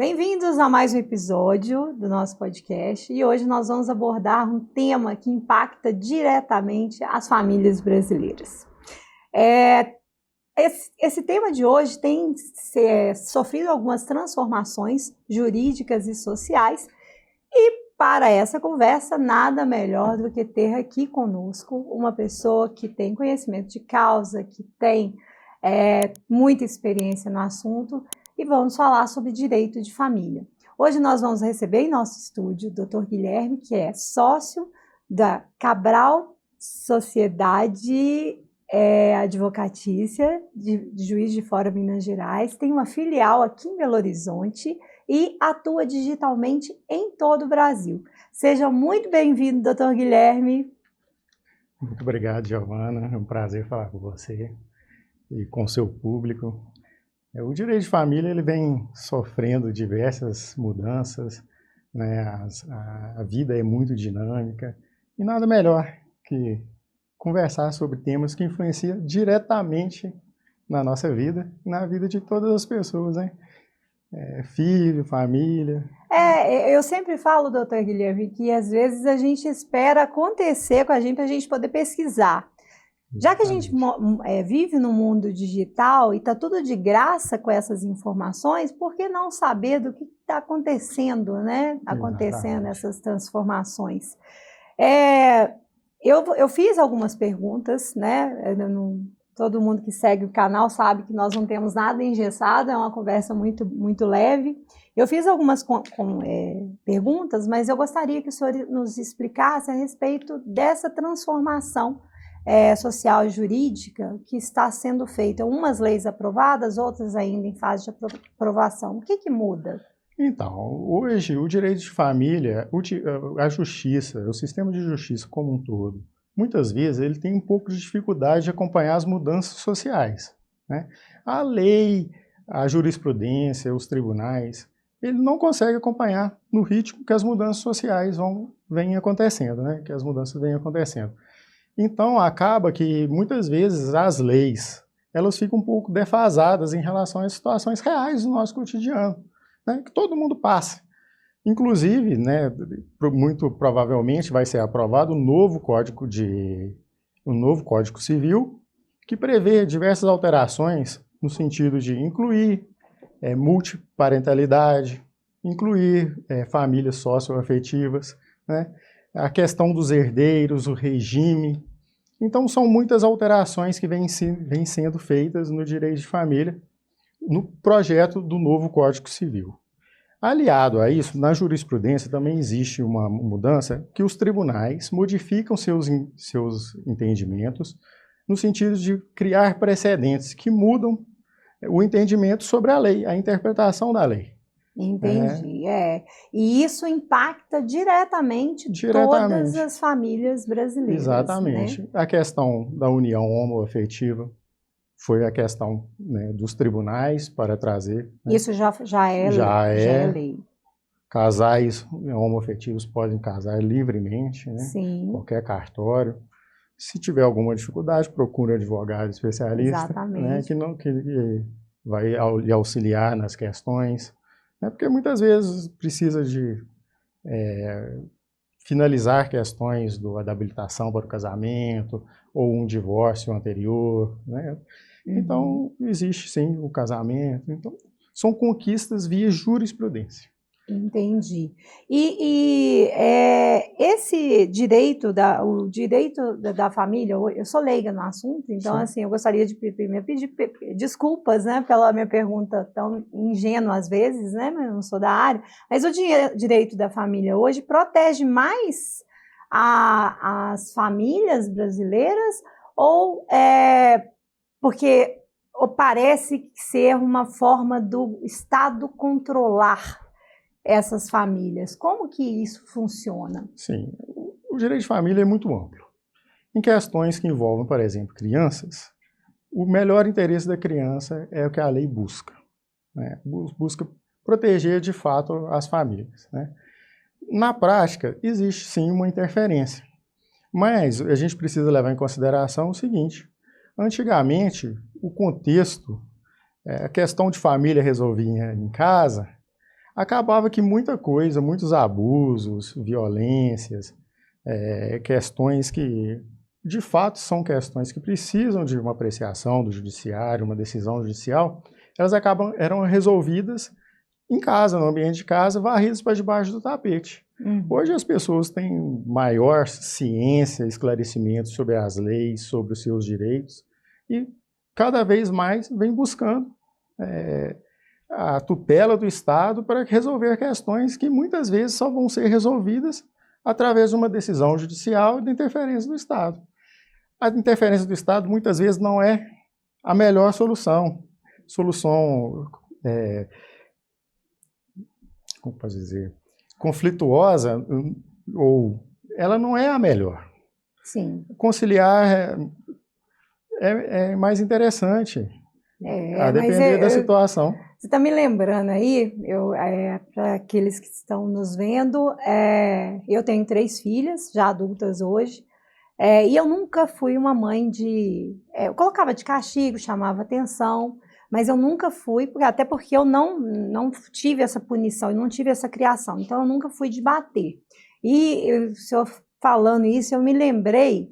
Bem-vindos a mais um episódio do nosso podcast e hoje nós vamos abordar um tema que impacta diretamente as famílias brasileiras. Esse tema de hoje tem sofrido algumas transformações jurídicas e sociais e para essa conversa nada melhor do que ter aqui conosco uma pessoa que tem conhecimento de causa, que tem muita experiência no assunto. E vamos falar sobre direito de família. Hoje nós vamos receber em nosso estúdio o Dr. Guilherme, que é sócio da Cabral Sociedade Advocatícia, de Juiz de Fora, Minas Gerais, tem uma filial aqui em Belo Horizonte e atua digitalmente em todo o Brasil. Seja muito bem-vindo, Dr. Guilherme. Muito obrigado, Giovana. É um prazer falar com você e com o seu público. O direito de família ele vem sofrendo diversas mudanças, né? A vida é muito dinâmica e nada melhor que conversar sobre temas que influenciam diretamente na nossa vida e na vida de todas as pessoas, né? Filho, família. Eu sempre falo, doutor Guilherme, que às vezes a gente espera acontecer com a gente para a gente poder pesquisar. Já que a gente vive no mundo digital e está tudo de graça com essas informações, por que não saber do que está acontecendo, né? Acontecendo essas transformações. Eu fiz algumas perguntas, né? Todo mundo que segue o canal sabe que nós não temos nada engessado, é uma conversa muito, muito leve. Eu fiz algumas perguntas, mas eu gostaria que o senhor nos explicasse a respeito dessa transformação social e jurídica que está sendo feita. Umas leis aprovadas, outras ainda em fase de aprovação. O que muda? Então, hoje o direito de família, a justiça, o sistema de justiça como um todo, muitas vezes ele tem um pouco de dificuldade de acompanhar as mudanças sociais, né? A lei, a jurisprudência, os tribunais, ele não consegue acompanhar no ritmo que as mudanças sociais vêm acontecendo, né? Que as mudanças vêm acontecendo. Então, acaba que, muitas vezes, as leis, elas ficam um pouco defasadas em relação às situações reais do nosso cotidiano, né, que todo mundo passa. Inclusive, né, muito provavelmente vai ser aprovado um novo Código Civil, que prevê diversas alterações no sentido de incluir multiparentalidade, incluir famílias socioafetivas, né, a questão dos herdeiros, o regime. Então, são muitas alterações que vêm sendo feitas no direito de família, no projeto do novo Código Civil. Aliado a isso, na jurisprudência também existe uma mudança que os tribunais modificam seus entendimentos no sentido de criar precedentes que mudam o entendimento sobre a lei, a interpretação da lei. Entendi, E isso impacta diretamente todas as famílias brasileiras. Exatamente. Né? A questão da união homoafetiva foi a questão, né, dos tribunais para trazer. Né? Isso já é lei. Casais homoafetivos podem casar livremente, né? Sim. Qualquer cartório. Se tiver alguma dificuldade, procure um advogado especialista, né, que vai lhe auxiliar nas questões. Porque muitas vezes precisa de finalizar questões da habilitação para o casamento ou um divórcio anterior, né? Então, existe sim o casamento. Então, são conquistas via jurisprudência. Entendi. Esse direito da família, eu sou leiga no assunto, então sim, assim, eu gostaria de primeiro pedir desculpas, né, pela minha pergunta tão ingênua às vezes, né, mas eu não sou da área, mas o direito da família hoje protege mais as famílias brasileiras ou porque parece ser uma forma do Estado controlar essas famílias? Como que isso funciona? Sim, o direito de família é muito amplo. Em questões que envolvem, por exemplo, crianças, o melhor interesse da criança é o que a lei busca, né? Busca proteger de fato as famílias, né? Na prática, existe sim uma interferência, mas a gente precisa levar em consideração o seguinte: antigamente, o contexto, a questão de família resolvida em casa, acabava que muita coisa, muitos abusos, violências, questões que, de fato, são questões que precisam de uma apreciação do judiciário, uma decisão judicial, elas eram resolvidas em casa, no ambiente de casa, varridas para debaixo do tapete. Hoje as pessoas têm maior ciência, esclarecimento sobre as leis, sobre os seus direitos, e cada vez mais vem buscando a tutela do Estado para resolver questões que muitas vezes só vão ser resolvidas através de uma decisão judicial e da interferência do Estado. A interferência do Estado muitas vezes não é a melhor solução. Como posso dizer, conflituosa, ou ela não é a melhor. Sim. Conciliar é mais interessante, a depender da situação. Você está me lembrando aí, para aqueles que estão nos vendo, eu tenho 3 filhas, já adultas hoje, e eu nunca fui uma mãe eu colocava de castigo, chamava atenção, mas eu nunca fui, até porque eu não tive essa punição, eu não tive essa criação, então eu nunca fui de bater. E o senhor falando isso, eu me lembrei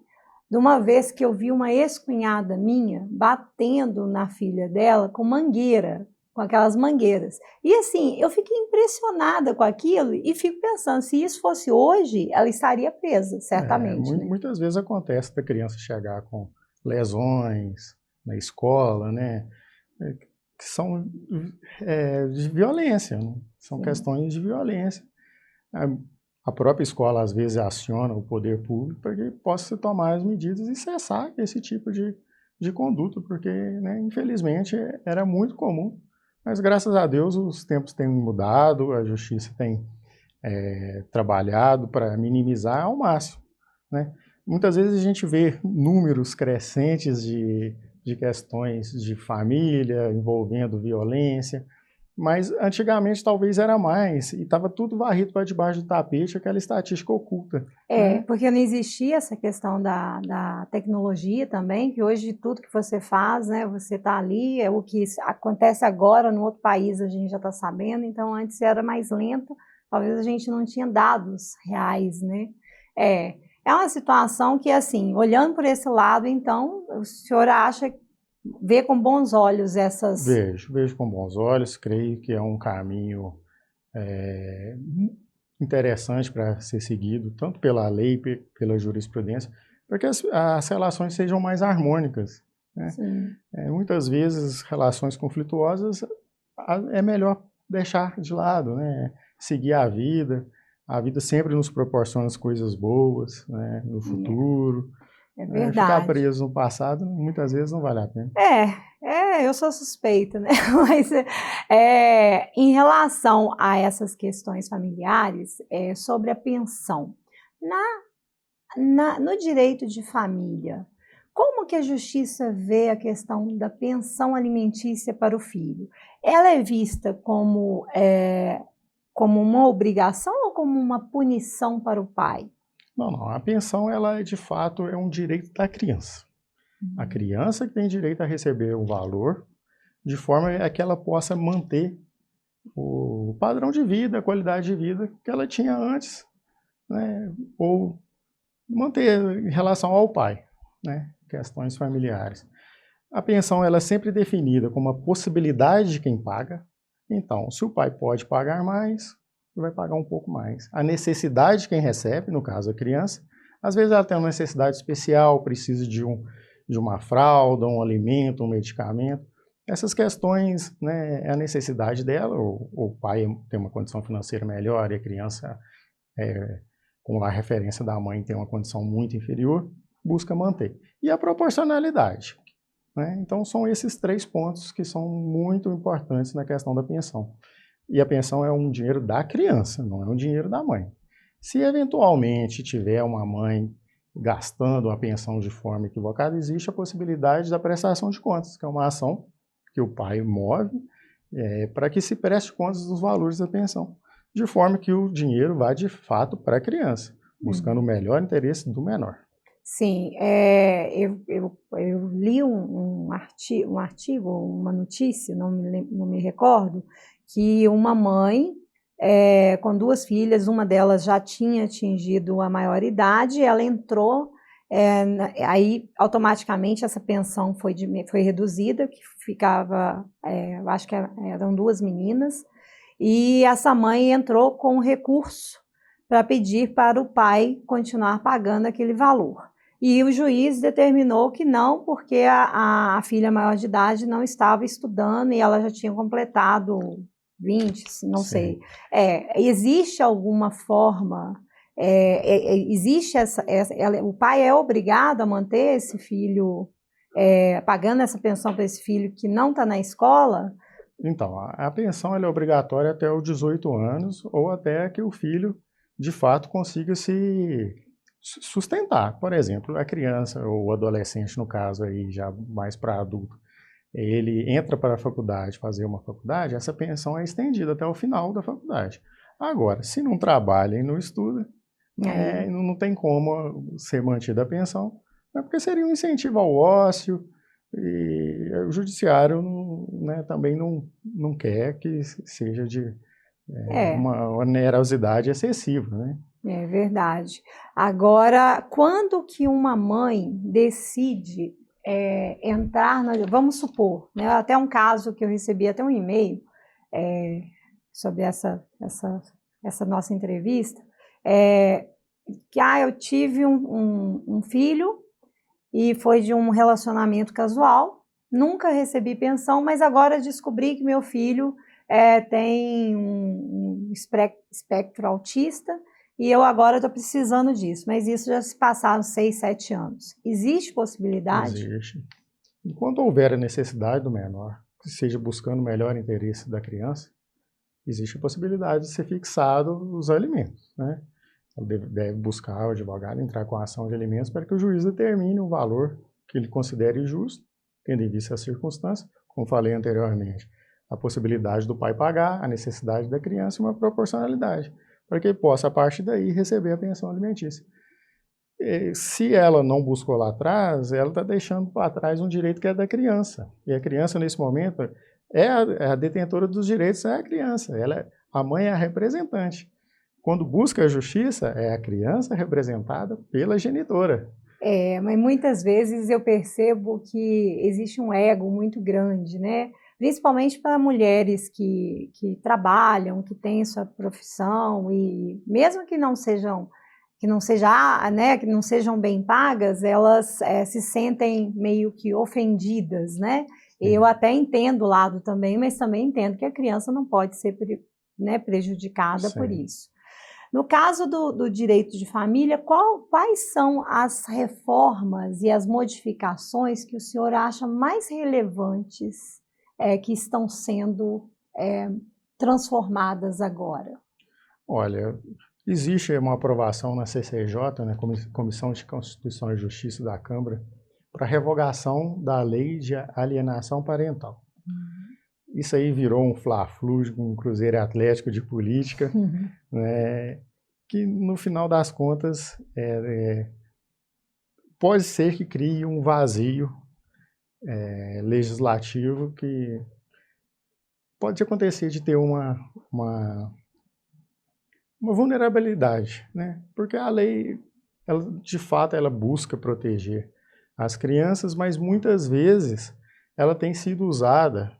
de uma vez que eu vi uma ex-cunhada minha batendo na filha dela com mangueira, com aquelas mangueiras. E assim, eu fiquei impressionada com aquilo e fico pensando, se isso fosse hoje, ela estaria presa, certamente. Né? Muitas vezes acontece da criança chegar com lesões na escola, né? Que são de violência, né? São questões de violência. A própria escola, às vezes, aciona o poder público para que possa se tomar as medidas e cessar esse tipo de conduta, porque, né, infelizmente, era muito comum. Mas, graças a Deus, os tempos têm mudado, a justiça tem trabalhado para minimizar ao máximo. Né? Muitas vezes a gente vê números crescentes de questões de família envolvendo violência, mas antigamente talvez era mais, e estava tudo varrido para debaixo do tapete, aquela estatística oculta. Né? Porque não existia essa questão da tecnologia também, que hoje tudo que você faz, né, você está ali, o que acontece agora no outro país a gente já está sabendo, então antes era mais lento, talvez a gente não tinha dados reais, né? É uma situação que, assim, olhando por esse lado, então, o senhor vê com bons olhos essas... Vejo com bons olhos, creio que é um caminho interessante para ser seguido, tanto pela lei, pela jurisprudência, para que as relações sejam mais harmônicas. Né? Muitas vezes, relações conflituosas é melhor deixar de lado, né? Seguir a vida sempre nos proporciona coisas boas, né, no futuro. É verdade. Ficar preso no passado, muitas vezes, não vale a pena. Eu sou suspeita, né? Mas em relação a essas questões familiares, sobre a pensão, no direito de família, como que a justiça vê a questão da pensão alimentícia para o filho? Ela é vista como uma obrigação ou como uma punição para o pai? Não. A pensão, ela de fato é um direito da criança. A criança que tem direito a receber o valor, de forma que ela possa manter o padrão de vida, a qualidade de vida que ela tinha antes, né? Ou manter em relação ao pai, né? Questões familiares. A pensão, ela é sempre definida como uma possibilidade de quem paga. Então, se o pai pode pagar mais, ele vai pagar um pouco mais. A necessidade de quem recebe, no caso a criança, às vezes ela tem uma necessidade especial, precisa de uma fralda, um alimento, um medicamento. Essas questões, né, é a necessidade dela, ou o pai tem uma condição financeira melhor e a criança, com a referência da mãe, tem uma condição muito inferior, busca manter. E a proporcionalidade. Né? Então, são esses 3 pontos que são muito importantes na questão da pensão. E a pensão é um dinheiro da criança, não é um dinheiro da mãe. Se eventualmente tiver uma mãe gastando a pensão de forma equivocada, existe a possibilidade da prestação de contas, que é uma ação que o pai move para que se preste contas dos valores da pensão, de forma que o dinheiro vá de fato para a criança, buscando o melhor interesse do menor. Sim, eu li um artigo, uma notícia, não me recordo, que uma mãe com 2 filhas, uma delas já tinha atingido a maioridade, ela entrou, aí automaticamente essa pensão foi reduzida, que ficava, eu acho que eram 2 meninas, e essa mãe entrou com um recurso para pedir para o pai continuar pagando aquele valor. E o juiz determinou que não, porque a filha maior de idade não estava estudando e ela já tinha completado 20, não sei. Existe alguma forma, existe o pai é obrigado a manter esse filho, pagando essa pensão para esse filho que não está na escola? Então, a pensão ela é obrigatória até os 18 anos ou até que o filho, de fato, consiga se sustentar. Por exemplo, a criança ou o adolescente, no caso aí já mais para adulto, ele entra para a faculdade, fazer uma faculdade, essa pensão é estendida até o final da faculdade. Agora, se não trabalha e não estuda, não tem como ser mantida a pensão, porque seria um incentivo ao ócio, e o judiciário também não quer que seja de uma onerosidade excessiva, né? É verdade. Agora, quando que uma mãe decide entrar, vamos supor, né, até um caso que eu recebi, até um e-mail sobre essa nossa entrevista, que eu tive um filho e foi de um relacionamento casual, nunca recebi pensão, mas agora descobri que meu filho tem um espectro autista e eu agora estou precisando disso, mas isso já se passaram 6, 7 anos. Existe possibilidade? Existe. Enquanto houver a necessidade do menor, que seja buscando o melhor interesse da criança, existe a possibilidade de ser fixado os alimentos, né? Deve buscar o advogado, entrar com a ação de alimentos para que o juiz determine um valor que ele considere justo, tendo em vista as circunstâncias, como falei anteriormente, a possibilidade do pai pagar, a necessidade da criança e uma proporcionalidade, para que ele possa, a partir daí, receber a pensão alimentícia. E, se ela não buscou lá atrás, ela está deixando para trás um direito que é da criança. E a criança, nesse momento, a detentora dos direitos é a criança. A mãe é a representante. Quando busca a justiça, é a criança representada pela genitora. Mas muitas vezes eu percebo que existe um ego muito grande, né? Principalmente para mulheres que trabalham, que têm sua profissão e mesmo que não sejam bem pagas, elas se sentem meio que ofendidas, né? Eu até entendo o lado também, mas também entendo que a criança não pode ser prejudicada por isso. No caso do direito de família, quais são as reformas e as modificações que o senhor acha mais relevantes que estão sendo transformadas agora? Olha, existe uma aprovação na CCJ, né, Comissão de Constituição e Justiça da Câmara, para revogação da lei de alienação parental. Isso aí virou um fla-flu, um cruzeiro atlético de política, né, que no final das contas pode ser que crie um vazio legislativo que pode acontecer de ter uma vulnerabilidade, né? Porque a lei, de fato, ela busca proteger as crianças, mas muitas vezes ela tem sido usada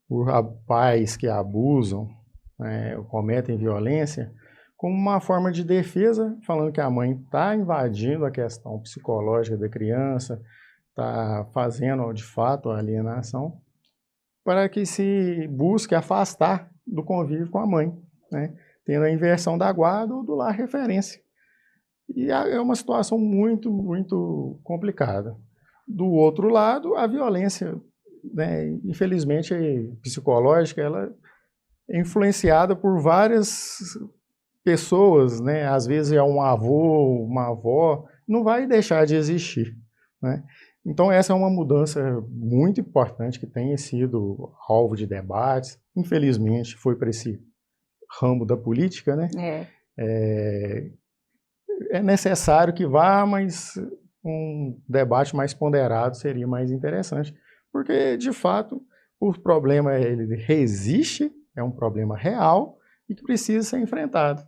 por pais que abusam, cometem violência, como uma forma de defesa, falando que a mãe está invadindo a questão psicológica da criança, está fazendo, de fato, a alienação, para que se busque afastar do convívio com a mãe, né? Tendo a inversão da guarda ou do lar referência. E é uma situação muito, muito complicada. Do outro lado, a violência, né, infelizmente, psicológica, ela é influenciada por várias pessoas, né? Às vezes é um avô, uma avó, não vai deixar de existir, né? Então essa é uma mudança muito importante que tem sido alvo de debates. Infelizmente foi para esse ramo da política, né? É necessário que vá, mas um debate mais ponderado seria mais interessante, porque de fato o problema ele resiste, é um problema real, e que precisa ser enfrentado.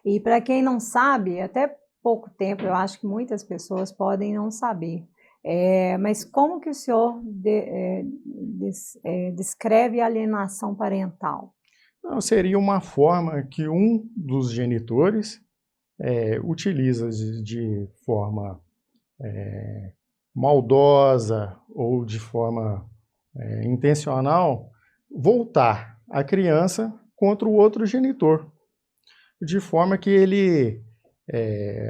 E para quem não sabe, até pouco tempo, eu acho que muitas pessoas podem não saber, mas como que o senhor descreve a alienação parental? Não, seria uma forma que um dos genitores utiliza de forma maldosa ou de forma intencional, voltar a criança contra o outro genitor, de forma que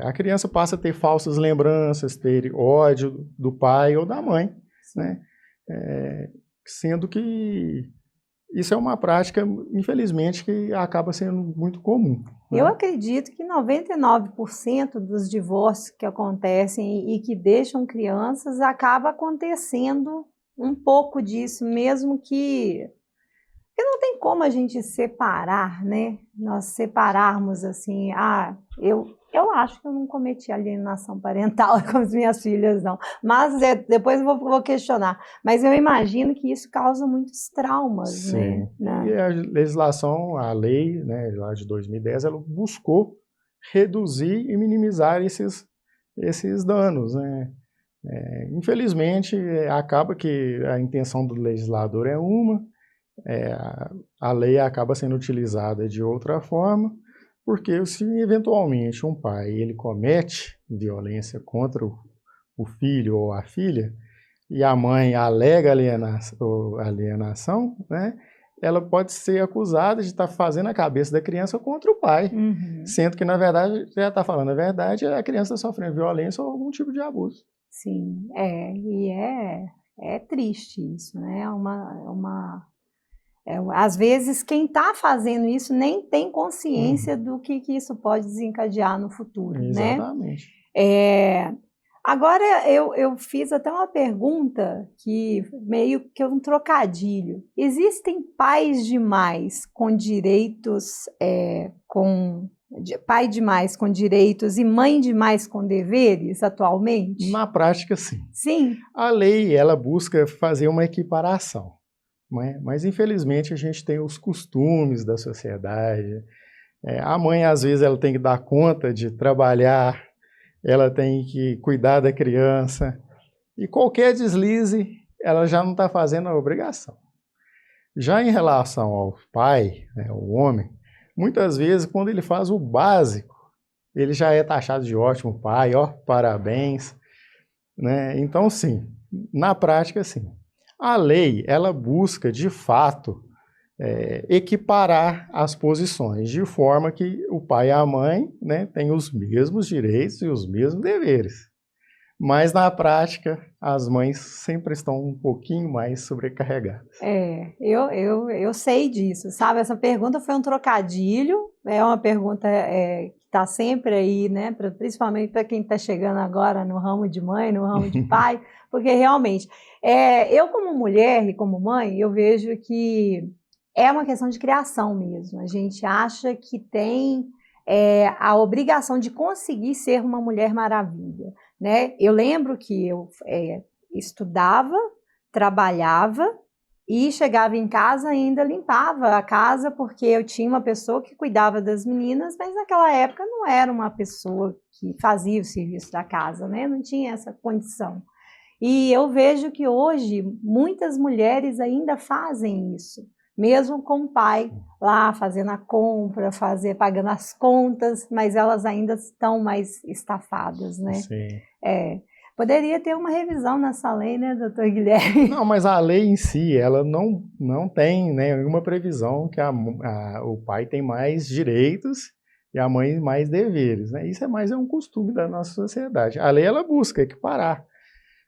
a criança passa a ter falsas lembranças, ter ódio do pai ou da mãe, né? Sendo que isso é uma prática, infelizmente, que acaba sendo muito comum. Eu acredito que 99% dos divórcios que acontecem e que deixam crianças, acaba acontecendo um pouco disso, mesmo que... Porque não tem como a gente separar, né? Nós separarmos assim, eu acho que eu não cometi alienação parental com as minhas filhas, não. Mas depois eu vou questionar. Mas eu imagino que isso causa muitos traumas, sim, né? E a legislação, a lei, né, lá de 2010, ela buscou reduzir e minimizar esses danos, né? Infelizmente, acaba que a intenção do legislador é uma, a lei acaba sendo utilizada de outra forma, porque se eventualmente um pai ele comete violência contra o filho ou a filha, e a mãe alega alienação, né, ela pode ser acusada de estar fazendo a cabeça da criança contra o pai, sendo que, na verdade, já está falando a verdade, a criança está sofrendo violência ou algum tipo de abuso. Sim, e é triste isso, né? Às vezes, quem está fazendo isso nem tem consciência do que isso pode desencadear no futuro, Exatamente. né? Agora, eu fiz até uma pergunta que meio que é um trocadilho. Existem pais demais com direitos, pai demais com direitos e mãe demais com deveres atualmente? Na prática, sim. Sim. A lei, ela busca fazer uma equiparação, mas infelizmente a gente tem os costumes da sociedade. A mãe, às vezes, ela tem que dar conta de trabalhar, ela tem que cuidar da criança, e qualquer deslize, ela já não está fazendo a obrigação. Já em relação ao pai, né, o homem, muitas vezes, quando ele faz o básico, ele já é taxado de ótimo pai, ó, parabéns, né? Então, sim, na prática, sim. A lei, ela busca, de fato, equiparar as posições, de forma que o pai e a mãe, né, têm os mesmos direitos e os mesmos deveres. Mas, na prática, as mães sempre estão um pouquinho mais sobrecarregadas. Eu sei disso, sabe? Essa pergunta foi um trocadilho, é uma pergunta que está sempre aí, né? Principalmente para quem está chegando agora no ramo de mãe, no ramo de pai, porque realmente, eu como mulher e como mãe, eu vejo que é uma questão de criação mesmo. A gente acha que tem a obrigação de conseguir ser uma mulher maravilha, né? Eu lembro que eu estudava, trabalhava e chegava em casa e ainda limpava a casa, porque eu tinha uma pessoa que cuidava das meninas, mas naquela época não era uma pessoa que fazia o serviço da casa, né? Não tinha essa condição. E eu vejo que hoje muitas mulheres ainda fazem isso, mesmo com o pai lá fazendo a compra, pagando as contas, mas elas ainda estão mais estafadas, né? Sim. Poderia ter uma revisão nessa lei, né, doutor Guilherme? Não, mas a lei em si, ela não tem, né, nenhuma previsão que o pai tem mais direitos e a mãe mais deveres, né? Isso é um costume da nossa sociedade. A lei, ela busca equiparar.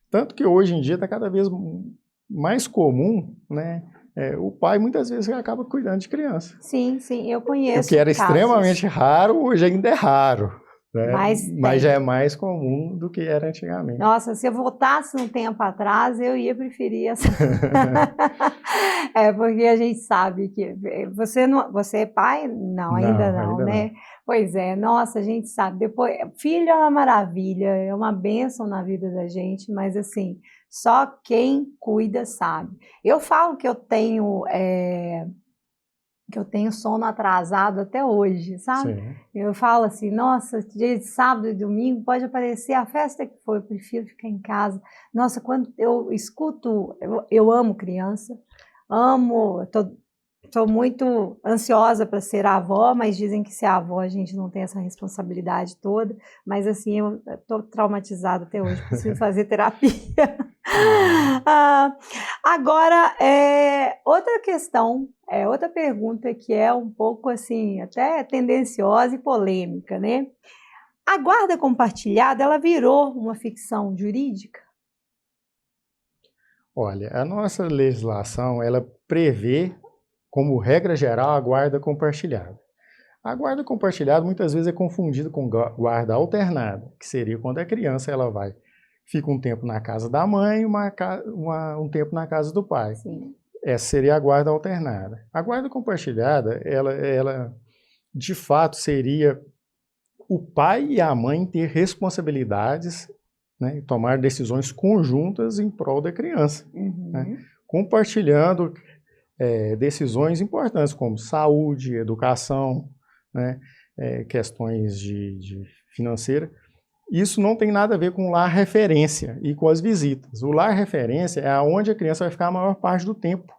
Tanto que hoje em dia está cada vez mais comum, né? O pai muitas vezes acaba cuidando de criança. Sim, eu conheço. O que era extremamente raro, hoje ainda é raro. Né? Mas já é mais comum do que era antigamente. Nossa, se eu voltasse um tempo atrás, eu ia preferir essa. Porque a gente sabe que você é pai? Não, ainda não, né? Não. Pois é, nossa, a gente sabe. Depois, filho é uma maravilha, é uma bênção na vida da gente, mas assim, só quem cuida sabe. Eu falo que eu tenho que eu tenho sono atrasado até hoje, sabe? Sim. Eu falo assim, nossa, dia de sábado e domingo pode aparecer a festa que for, eu prefiro ficar em casa. Nossa, quando eu escuto, eu amo criança, amo, sou muito ansiosa para ser avó, mas dizem que ser avó a gente não tem essa responsabilidade toda, mas assim, eu estou traumatizada até hoje, preciso fazer terapia. Agora, outra questão, outra pergunta que é um pouco assim, até tendenciosa e polêmica, né? A guarda compartilhada, ela virou uma ficção jurídica? Olha, a nossa legislação, ela prevê, como regra geral, a guarda compartilhada. A guarda compartilhada muitas vezes é confundida com guarda alternada, que seria quando a criança fica um tempo na casa da mãe e um tempo na casa do pai. Sim. Essa seria a guarda alternada. A guarda compartilhada, ela de fato seria o pai e a mãe ter responsabilidades, né, e tomar decisões conjuntas em prol da criança, né, compartilhando decisões importantes como saúde, educação, né, questões de financeira. Isso não tem nada a ver com o lar referência e com as visitas. O lar referência é onde a criança vai ficar a maior parte do tempo,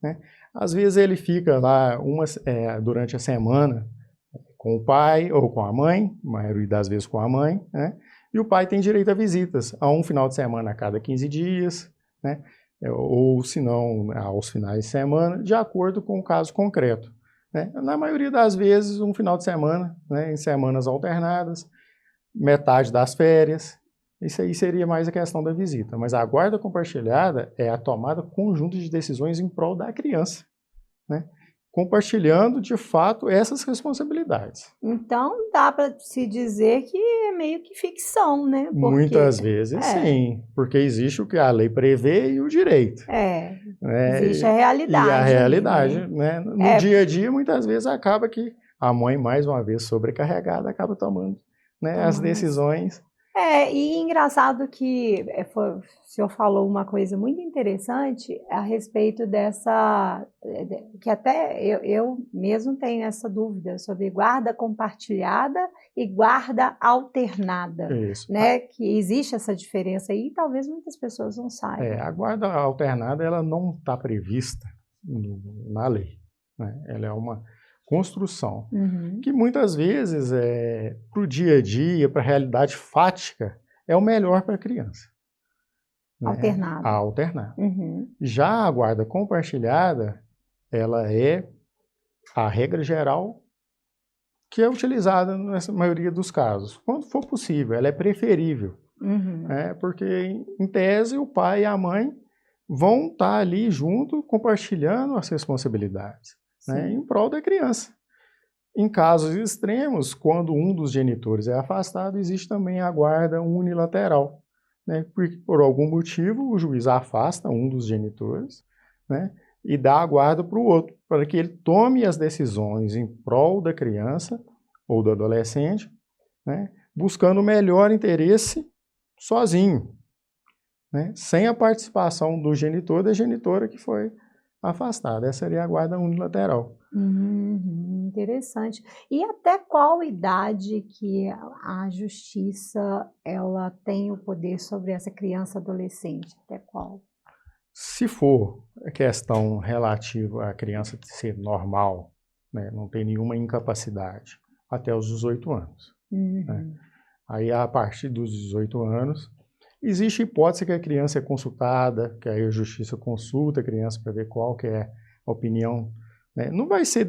né? Às vezes ele fica lá durante a semana com o pai ou com a mãe, a maioria das vezes com a mãe, né? E o pai tem direito a visitas, a um final de semana a cada 15 dias, né? Ou se não, aos finais de semana, de acordo com o caso concreto, né? Na maioria das vezes, um final de semana, né, em semanas alternadas, metade das férias, isso aí seria mais a questão da visita. Mas a guarda compartilhada é a tomada conjunta de decisões em prol da criança, né? Compartilhando, de fato, essas responsabilidades. Então, dá para se dizer que é meio que ficção, né? Porque, muitas vezes, sim, porque existe o que a lei prevê e o direito. Existe a realidade. E a realidade, ali, né? No dia a dia, muitas vezes, acaba que a mãe, mais uma vez sobrecarregada, acaba tomando, né, as decisões. E engraçado que o senhor falou uma coisa muito interessante a respeito dessa, que até eu mesmo tenho essa dúvida sobre guarda compartilhada e guarda alternada. Isso. Né? Que existe essa diferença aí e talvez muitas pessoas não saibam. A guarda alternada ela não está prevista na lei, né? Ela é uma construção, que muitas vezes, para o dia a dia, para a realidade fática, é o melhor para a criança. Né? Alternada. A alternada. Já a guarda compartilhada, ela é a regra geral que é utilizada na maioria dos casos. Quando for possível, ela é preferível. Porque, em tese, o pai e a mãe vão estar ali junto, compartilhando as responsabilidades. Né, em prol da criança. Em casos extremos, quando um dos genitores é afastado, existe também a guarda unilateral. Né, porque, por algum motivo, o juiz afasta um dos genitores, né, e dá a guarda para o outro, para que ele tome as decisões em prol da criança ou do adolescente, né, buscando o melhor interesse sozinho, né, sem a participação do genitor ou da genitora que foi afastada. Essa seria a guarda unilateral. Interessante. E até qual idade que a justiça ela tem o poder sobre essa criança adolescente? Até qual? Se for a questão relativa à criança ser normal, né, não tem nenhuma incapacidade, até os 18 anos. Né? Aí, a partir dos 18 anos, existe hipótese que a criança é consultada, que aí a justiça consulta a criança para ver qual que é a opinião. Né? Não vai ser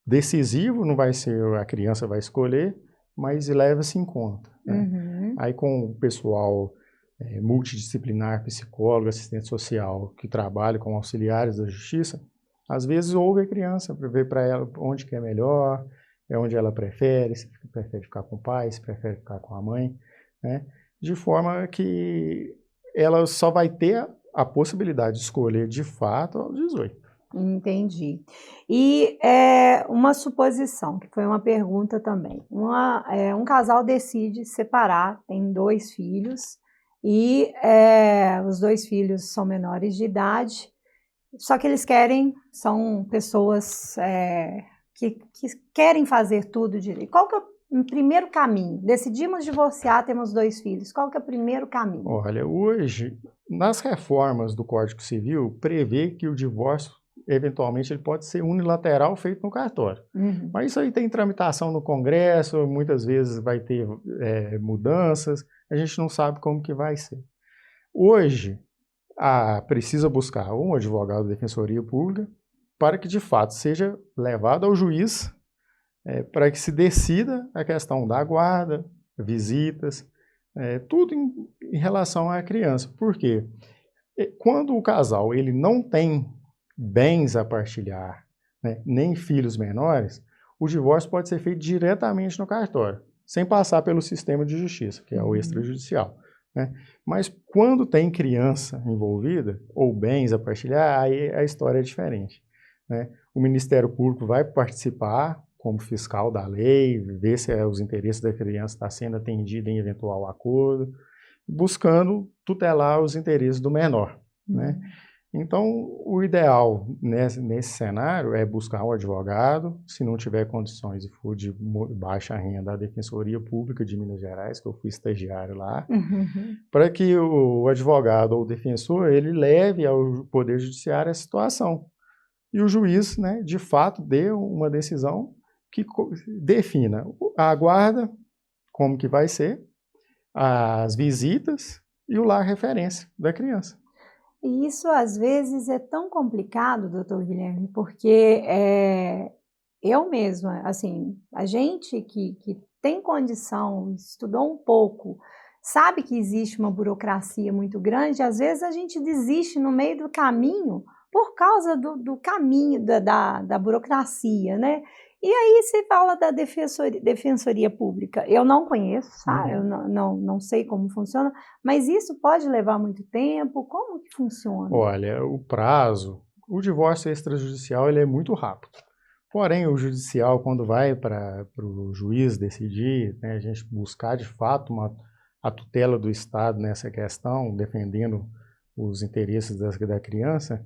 decisivo, não vai ser a criança vai escolher, mas leva-se em conta. Né? Aí com o pessoal multidisciplinar, psicólogo, assistente social, que trabalha com auxiliares da justiça, às vezes ouve a criança para ver para ela onde que é melhor, onde ela prefere, se prefere ficar com o pai, se prefere ficar com a mãe, né? De forma que ela só vai ter a possibilidade de escolher de fato aos 18. Entendi. E uma suposição, que foi uma pergunta também. Um casal decide separar, tem 2 filhos, e os 2 filhos são menores de idade, Só que eles são pessoas que querem fazer tudo direito. Qual que é o primeiro caminho? Decidimos divorciar, temos 2 filhos. Qual que é o primeiro caminho? Olha, hoje, nas reformas do Código Civil, prevê que o divórcio, eventualmente, ele pode ser unilateral, feito no cartório. Uhum. Mas isso aí tem tramitação no Congresso, muitas vezes vai ter mudanças, a gente não sabe como que vai ser. Hoje, precisa buscar um advogado da Defensoria Pública para que, de fato, seja levado ao juiz para que se decida a questão da guarda, visitas, tudo em relação à criança. Por quê? Quando o casal ele não tem bens a partilhar, né, nem filhos menores, o divórcio pode ser feito diretamente no cartório, sem passar pelo sistema de justiça, que é o extrajudicial. Né? Mas quando tem criança envolvida, ou bens a partilhar, aí a história é diferente. Né? O Ministério Público vai participar como fiscal da lei, ver se os interesses da criança estão sendo atendidos em eventual acordo, buscando tutelar os interesses do menor. Né? Então, o ideal nesse cenário é buscar um advogado, se não tiver condições e for de baixa renda, a Defensoria Pública de Minas Gerais, que eu fui estagiário lá, para que o advogado ou o defensor ele leve ao Poder Judiciário a situação. E o juiz, né, de fato, dê uma decisão que defina a guarda, como que vai ser, as visitas e o lar referência da criança. E isso, às vezes, é tão complicado, doutor Guilherme, porque eu mesma, assim, a gente que tem condição, estudou um pouco, sabe que existe uma burocracia muito grande, às vezes a gente desiste no meio do caminho por causa do caminho da burocracia, né? E aí você fala da defensoria pública. Eu não conheço, sabe? Eu não sei como funciona, mas isso pode levar muito tempo? Como que funciona? Olha, o divórcio extrajudicial ele é muito rápido. Porém, o judicial, quando vai para o juiz decidir, né, a gente buscar de fato a tutela do Estado nessa questão, defendendo os interesses da criança,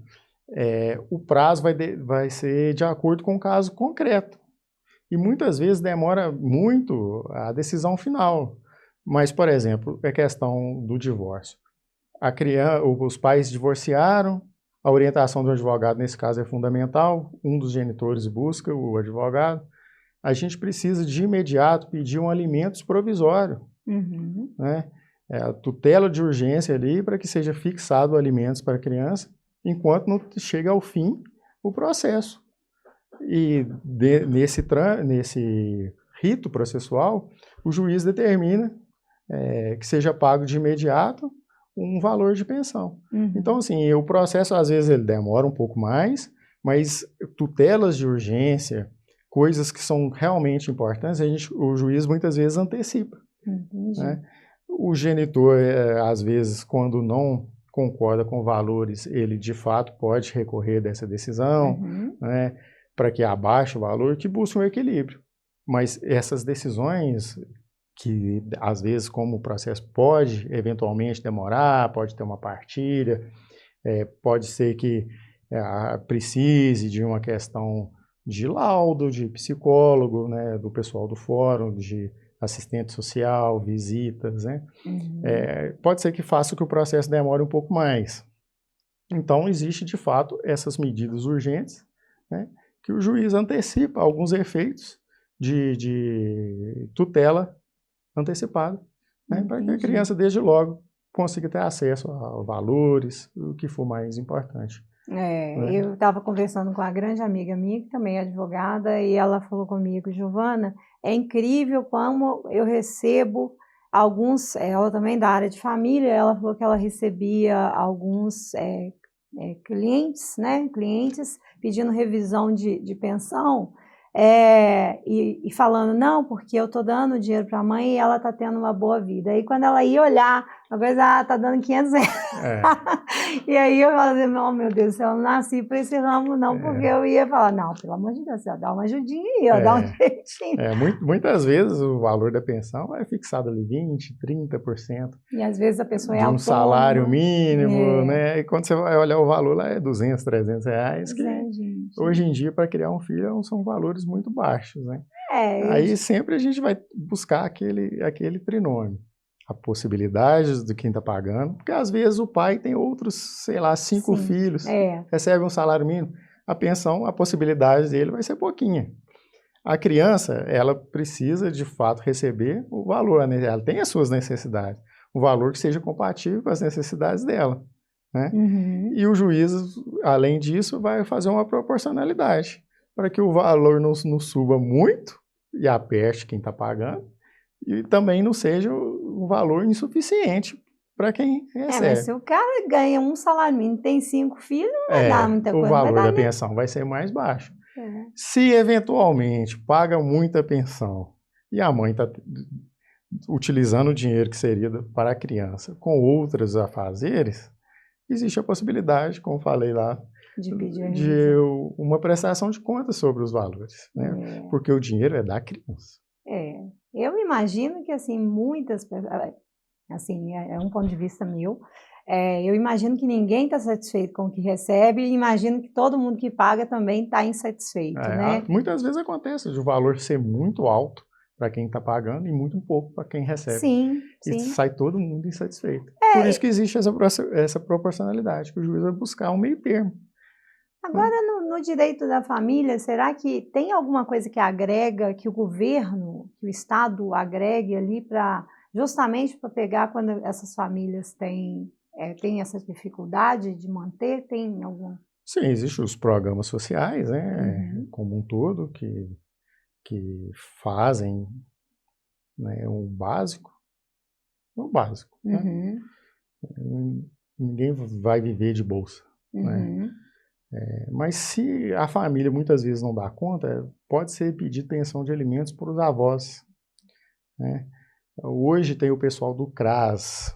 o prazo vai ser de acordo com o caso concreto. E muitas vezes demora muito a decisão final. Mas, por exemplo, a questão do divórcio. Os pais divorciaram, a orientação do advogado nesse caso é fundamental, um dos genitores busca o advogado. A gente precisa de imediato pedir um alimentos provisório, né? A tutela de urgência ali para que seja fixado alimentos para a criança, enquanto não chega ao fim o processo. E nesse rito processual, o juiz determina que seja pago de imediato um valor de pensão. Então, assim, o processo às vezes ele demora um pouco mais, mas tutelas de urgência, coisas que são realmente importantes, o juiz muitas vezes antecipa. Né? O genitor, às vezes, quando não concorda com valores, ele de fato pode recorrer dessa decisão, né? Para que abaixe o valor, que busque um equilíbrio. Mas essas decisões, que às vezes como o processo pode eventualmente demorar, pode ter uma partilha, pode ser que precise de uma questão de laudo, de psicólogo, né, do pessoal do fórum, de assistente social, visitas, né? Pode ser que faça que o processo demore um pouco mais. Então, existe de fato essas medidas urgentes, né, que o juiz antecipa alguns efeitos de tutela antecipada, né, para que a criança, desde logo, consiga ter acesso a valores, o que for mais importante. Né? Eu estava conversando com uma grande amiga minha, que também é advogada, e ela falou comigo, Giovana, é incrível como eu recebo alguns, ela também da área de família, ela falou que ela recebia alguns clientes, né, clientes pedindo revisão de pensão, e falando, não, porque eu tô dando dinheiro para a mãe e ela tá tendo uma boa vida. Aí quando ela ia olhar, uma coisa, tá dando 500 reais. E aí eu falava, oh, meu Deus do céu, eu não nasci para esse ramo não, porque eu ia falar, não, pelo amor de Deus, dá uma ajudinha aí, ó, dá um jeitinho. Muitas vezes o valor da pensão é fixado ali 20%, 30%. E às vezes a pessoa é de um autônoma, salário mínimo, né? E quando você vai olhar o valor lá é 200, 300 reais, que hoje em dia para criar um filho são valores muito baixos, né? Aí sempre a gente vai buscar aquele trinômio. A possibilidade de quem está pagando, porque às vezes o pai tem outros, sei lá, 5 filhos, recebe um salário mínimo, a pensão, a possibilidade dele vai ser pouquinha. A criança, ela precisa de fato receber o valor, né? Ela tem as suas necessidades, um valor que seja compatível com as necessidades dela, né? E o juiz, além disso, vai fazer uma proporcionalidade para que o valor não suba muito e aperte quem está pagando e também não seja um valor insuficiente para quem recebe. Mas se o cara ganha um salário mínimo, tem 5 filhos, não vai dar muita coisa. O valor da pensão vai ser mais baixo. Se eventualmente paga muita pensão e a mãe está utilizando o dinheiro que seria para a criança com outros afazeres, existe a possibilidade, como falei lá, de uma prestação de contas sobre os valores, né? Porque o dinheiro é da criança. Eu imagino que assim, muitas pessoas, assim, é um ponto de vista meu, eu imagino que ninguém está satisfeito com o que recebe e imagino que todo mundo que paga também está insatisfeito, né? Muitas vezes acontece de o valor ser muito alto para quem está pagando e muito pouco para quem recebe. Sim. E sai todo mundo insatisfeito. Por isso que existe essa proporcionalidade, que o juiz vai buscar um meio termo. Agora, no direito da família, será que tem alguma coisa que agrega, que o governo, que o Estado agregue ali justamente para pegar quando essas famílias têm essa dificuldade de manter? Tem algum? Sim, existem os programas sociais, né, como um todo, que fazem, né, o básico. Né? Ninguém vai viver de bolsa. Né? Mas se a família muitas vezes não dá conta, pode ser pedir pensão de alimentos para os avós. Né? Hoje tem o pessoal do CRAS,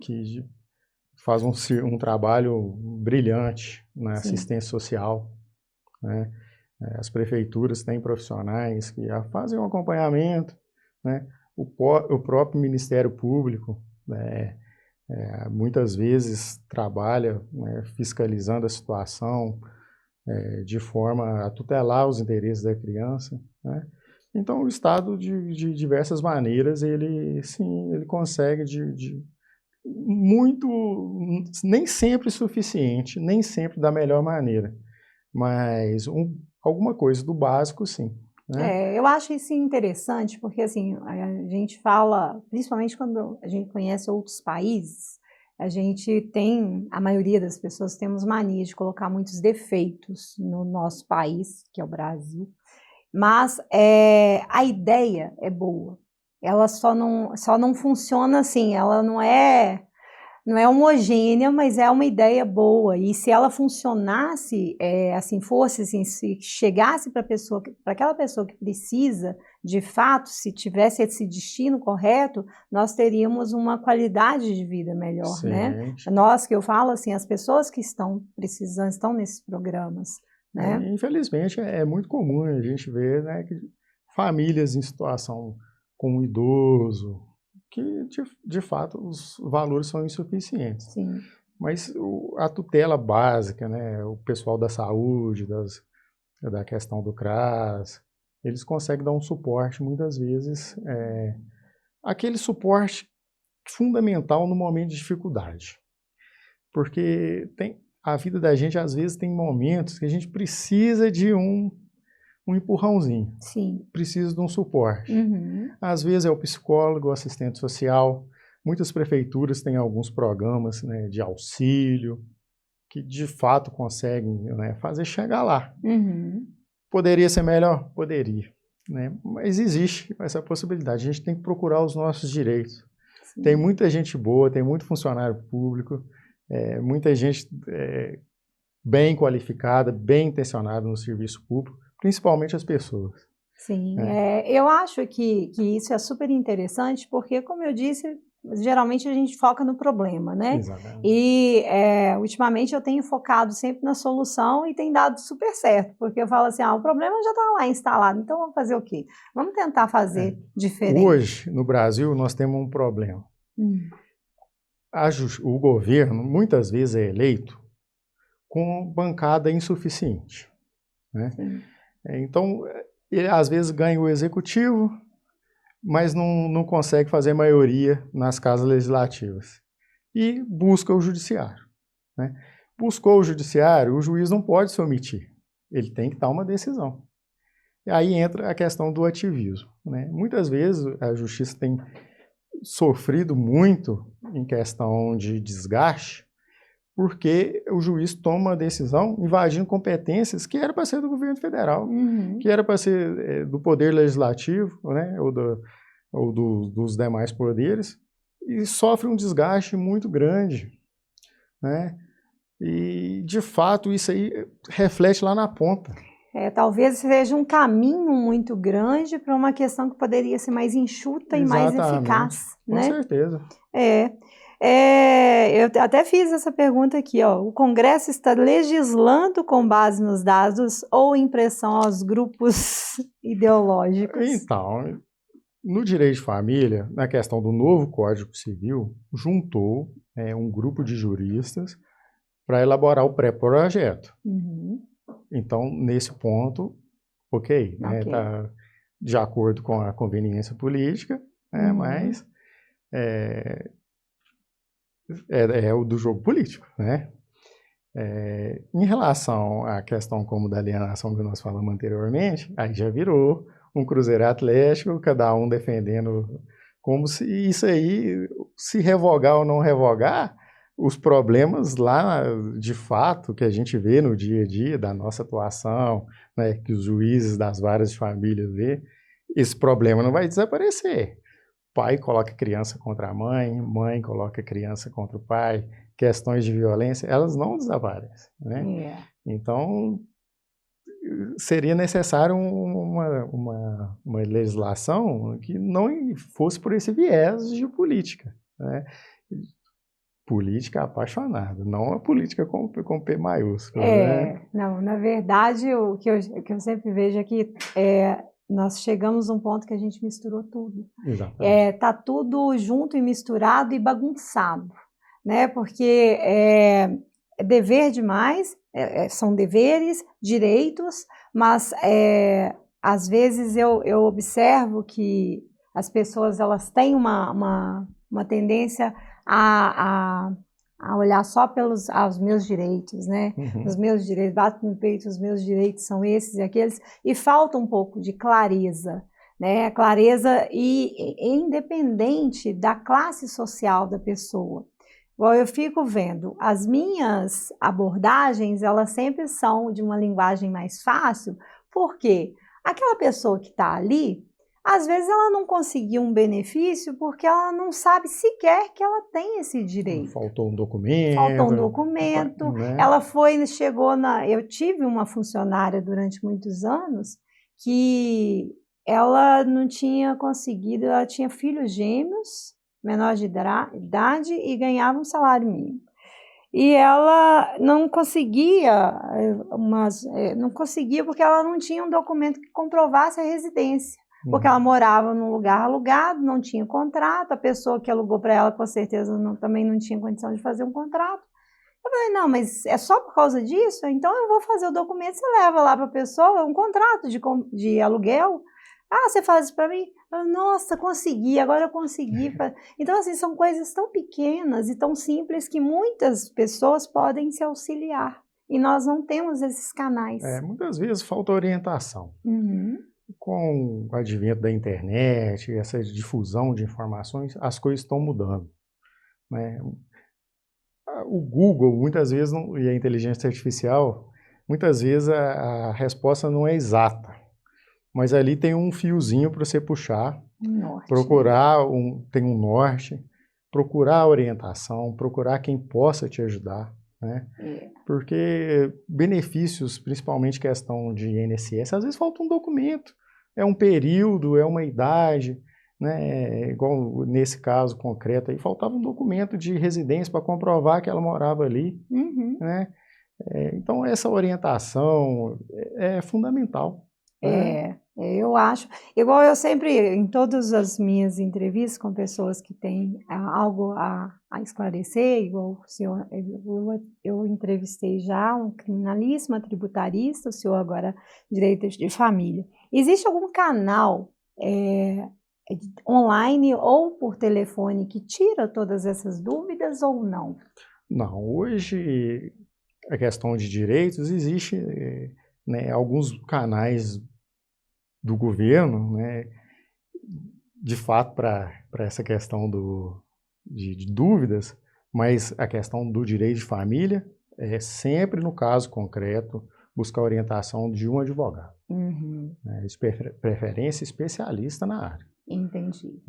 que faz um trabalho brilhante na assistência social. Né? As prefeituras têm profissionais que fazem um acompanhamento. Né? O próprio Ministério Público, né, muitas vezes trabalha, né, fiscalizando a situação de forma a tutelar os interesses da criança. Né? Então, o Estado, de diversas maneiras, ele consegue muito, nem sempre suficiente, nem sempre da melhor maneira, mas alguma coisa do básico, sim. Né? Eu acho isso interessante, porque assim, a gente fala, principalmente quando a gente conhece outros países, a gente a maioria das pessoas temos mania de colocar muitos defeitos no nosso país, que é o Brasil, mas a ideia é boa, ela só não funciona assim, ela não é homogênea, mas é uma ideia boa, e se ela funcionasse, assim, fosse assim, se chegasse para aquela pessoa que precisa, de fato, se tivesse esse destino correto, nós teríamos uma qualidade de vida melhor, Sim. Né? Nós, que eu falo assim, as pessoas que estão precisando, estão nesses programas, né? Infelizmente, é muito comum a gente ver, né, que famílias em situação com um idoso, que de fato os valores são insuficientes. Sim. Mas a tutela básica, né, o pessoal da saúde, da questão do CRAS, eles conseguem dar um suporte muitas vezes, aquele suporte fundamental no momento de dificuldade. Porque a vida da gente às vezes tem momentos que a gente precisa de um empurrãozinho. Sim. Precisa de um suporte. Às vezes é o psicólogo, o assistente social. Muitas prefeituras têm alguns programas, né, de auxílio que de fato conseguem, né, fazer chegar lá. Poderia ser melhor? Poderia. Né? Mas existe essa possibilidade. A gente tem que procurar os nossos direitos. Sim. Tem muita gente boa, tem muito funcionário público, muita gente bem qualificada, bem intencionada no serviço público, principalmente as pessoas. Sim, eu acho que isso é super interessante, porque, como eu disse, geralmente a gente foca no problema, né? Exatamente. E ultimamente eu tenho focado sempre na solução e tem dado super certo, porque eu falo assim, o problema já está lá instalado, então vamos fazer o quê? Vamos tentar fazer diferente. Hoje, no Brasil, nós temos um problema. O governo, muitas vezes, é eleito com bancada insuficiente, né? Então, ele às vezes ganha o executivo, mas não consegue fazer maioria nas casas legislativas. E busca o judiciário, né? Buscou o judiciário, o juiz não pode se omitir. Ele tem que dar uma decisão. E aí entra a questão do ativismo, né? Muitas vezes a justiça tem sofrido muito em questão de desgaste, porque o juiz toma a decisão invadindo competências que era para ser do governo federal, que era para ser do poder legislativo, né, ou dos demais poderes, e sofre um desgaste muito grande, né? E, de fato, isso aí reflete lá na ponta. Talvez seja um caminho muito grande para uma questão que poderia ser mais enxuta e mais eficaz, né? Com certeza. Eu até fiz essa pergunta aqui, o Congresso está legislando com base nos dados ou impressão aos grupos ideológicos? Então, no direito de família, na questão do novo Código Civil, juntou um grupo de juristas para elaborar o pré-projeto. Então, nesse ponto, né, tá de acordo com a conveniência política, né, mas é o do jogo político, né? Em relação à questão como da alienação que nós falamos anteriormente, aí já virou um cruzeiro atlético, cada um defendendo como se isso aí, se revogar ou não revogar, os problemas lá, de fato, que a gente vê no dia a dia da nossa atuação, né, que os juízes das várias famílias vê, esse problema não vai desaparecer. Pai coloca a criança contra a mãe, mãe coloca a criança contra o pai, questões de violência, elas não desaparecem, né? Então, seria necessário uma legislação que não fosse por esse viés de política, né? Política apaixonada, não a política com P maiúsculo, né? Não, na verdade, o que eu sempre vejo é que nós chegamos a um ponto que a gente misturou tudo. Exatamente. Tá tudo junto e misturado e bagunçado, né? Porque é dever demais, são deveres, direitos, mas às vezes eu observo que as pessoas elas têm uma tendência a olhar só aos meus direitos, né? Os meus direitos, bato no peito, os meus direitos são esses e aqueles, e falta um pouco de clareza, né? Clareza independente da classe social da pessoa. Igual eu fico vendo, as minhas abordagens, elas sempre são de uma linguagem mais fácil, porque aquela pessoa que está ali, às vezes ela não conseguiu um benefício porque ela não sabe sequer que ela tem esse direito. Faltou um documento. Né? Eu tive uma funcionária durante muitos anos que ela não tinha conseguido, ela tinha filhos gêmeos, menor de idade e ganhava um salário mínimo. E ela não conseguia, porque ela não tinha um documento que comprovasse a residência. Porque ela morava num lugar alugado, não tinha contrato, a pessoa que alugou para ela com certeza também não tinha condição de fazer um contrato. Eu falei, não, mas é só por causa disso? Então eu vou fazer o documento, você leva lá para a pessoa um contrato de aluguel. Você faz isso para mim? Nossa, consegui, agora eu consegui. Então, assim, são coisas tão pequenas e tão simples que muitas pessoas podem se auxiliar. E nós não temos esses canais. Muitas vezes falta orientação. Com o advento da internet, essa difusão de informações, as coisas estão mudando, né? O Google, muitas vezes, e a inteligência artificial, muitas vezes a resposta não é exata, mas ali tem um fiozinho para você puxar, procurar, tem um norte, procurar orientação, procurar quem possa te ajudar, né? Porque benefícios, principalmente questão de INSS, às vezes falta um documento, é um período, é uma idade, né? Igual nesse caso concreto aí, faltava um documento de residência para comprovar que ela morava ali, né? Então essa orientação é fundamental, né? Eu acho, igual eu sempre, em todas as minhas entrevistas com pessoas que têm algo a esclarecer, igual o senhor, eu entrevistei já um criminalista, uma tributarista, o senhor agora direito de família. Existe algum canal online ou por telefone que tira todas essas dúvidas ou não? Não, hoje a questão de direitos existe, né, alguns canais do governo, né, de fato para essa questão de dúvidas, mas a questão do direito de família é sempre no caso concreto buscar a orientação de um advogado, né, de preferência especialista na área. Entendi.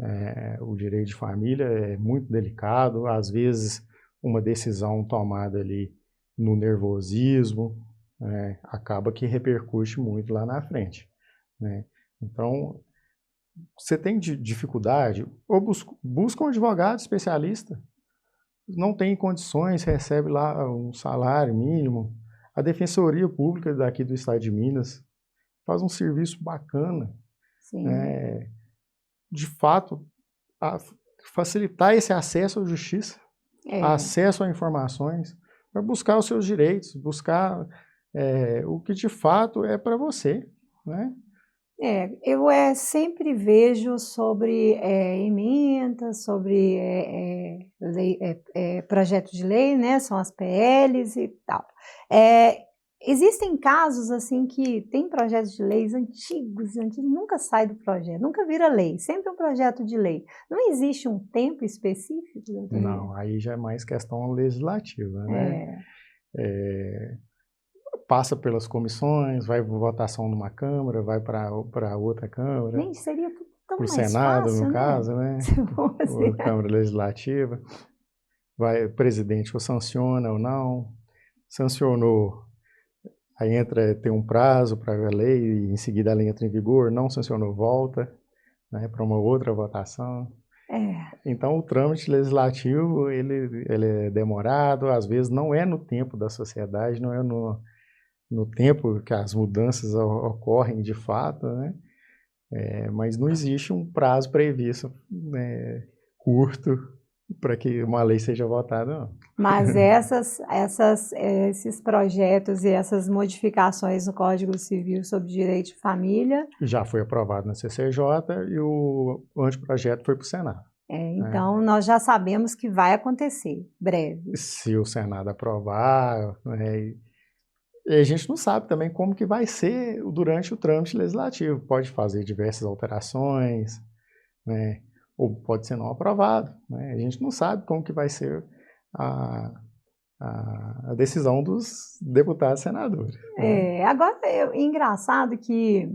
O direito de família é muito delicado, às vezes uma decisão tomada ali no nervosismo, acaba que repercute muito lá na frente, né? Então, você tem dificuldade, ou busca um advogado especialista, não tem condições, recebe lá um salário mínimo. A Defensoria Pública daqui do Estado de Minas faz um serviço bacana, de fato, facilitar esse acesso à justiça, acesso a informações, para buscar os seus direitos, buscar o que de fato é para você, né? Eu sempre vejo sobre emendas, sobre projeto de lei, né? São as PLs e tal. Existem casos assim que tem projetos de leis antigos, nunca sai do projeto, nunca vira lei, sempre um projeto de lei. Não existe um tempo específico, doutor? Não, aí já é mais questão legislativa, né? Passa pelas comissões, vai para votação numa Câmara, vai para outra Câmara. Nem seria tudo tão para o mais Senado, fácil, no né? caso, né? Ou Câmara Legislativa. O presidente ou sanciona ou não. Sancionou, aí tem um prazo para a lei e em seguida a lei entra em vigor. Não sancionou, volta, né, para uma outra votação. Então o trâmite legislativo ele é demorado, às vezes não é no tempo da sociedade, não é no tempo que as mudanças ocorrem de fato, né? Mas não existe um prazo previsto, né, curto para que uma lei seja votada, não. Mas esses projetos e essas modificações no Código Civil sobre direito de família... Já foi aprovado na CCJ e o anteprojeto foi para o Senado. Então, nós já sabemos que vai acontecer, breve. Se o Senado aprovar, né, e a gente não sabe também como que vai ser durante o trâmite legislativo. Pode fazer diversas alterações, né, ou pode ser não aprovado, né? A gente não sabe como que vai ser a decisão dos deputados e senadores. Agora, engraçado que